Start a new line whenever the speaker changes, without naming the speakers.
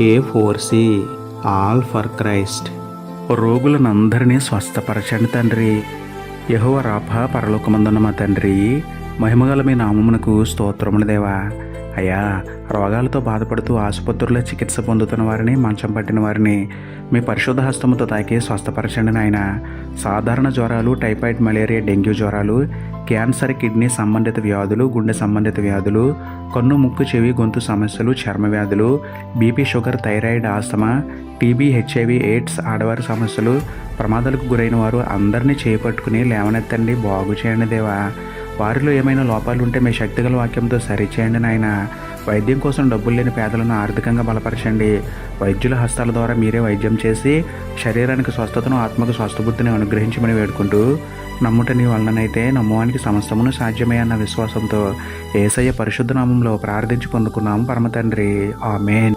A4C all for Christ. రోగులనందరినీ స్వస్థపరచండి తండ్రి. యెహోవా Rapha, పరలోకమందున్న మా తండ్రి, మహిమగల మీ నామమునకు స్తోత్రములు దేవా. అయ్యా, రోగాలతో బాధపడుతూ ఆసుపత్రుల్లో చికిత్స పొందుతున్న వారిని, మంచం పట్టిన వారిని మీ పరిశుద్ధ హస్తముతో తాకి స్వస్థపరచండి నాయన. సాధారణ జ్వరాలు, టైఫాయిడ్, మలేరియా, డెంగ్యూ జ్వరాలు, క్యాన్సర్, కిడ్నీ సంబంధిత వ్యాధులు, గుండె సంబంధిత వ్యాధులు, కన్ను, ముక్కు, చెవి, గొంతు సమస్యలు, చర్మ వ్యాధులు, BP, sugar, thyroid, asthma, TB, HIV, AIDS, ఆడవారి సమస్యలు, ప్రమాదాలకు గురైన వారు అందరినీ చేపట్టుకుని లేవనెత్తండి, బాగు చేయండి దేవా. వారిలో ఏమైనా లోపాలు ఉంటే మీ శక్తిగల వాక్యంతో సరిచేయండి నాయన. వైద్యం కోసం డబ్బులు లేని పేదలను ఆర్థికంగా బలపరచండి. వైద్యుల హస్తాల ద్వారా మీరే వైద్యం చేసి శరీరానికి స్వస్థతను, ఆత్మకు స్వస్థబుద్ధిని అనుగ్రహించమని వేడుకుంటూ, నమ్ముట నీ వలనైతే నమ్మువానికి సమస్తమును సాధ్యమే అన్న విశ్వాసంతో యేసయ్య పరిశుద్ధ నామంలో ప్రార్థించి పొందుకున్నాము పరమ తండ్రి. ఆమేన్.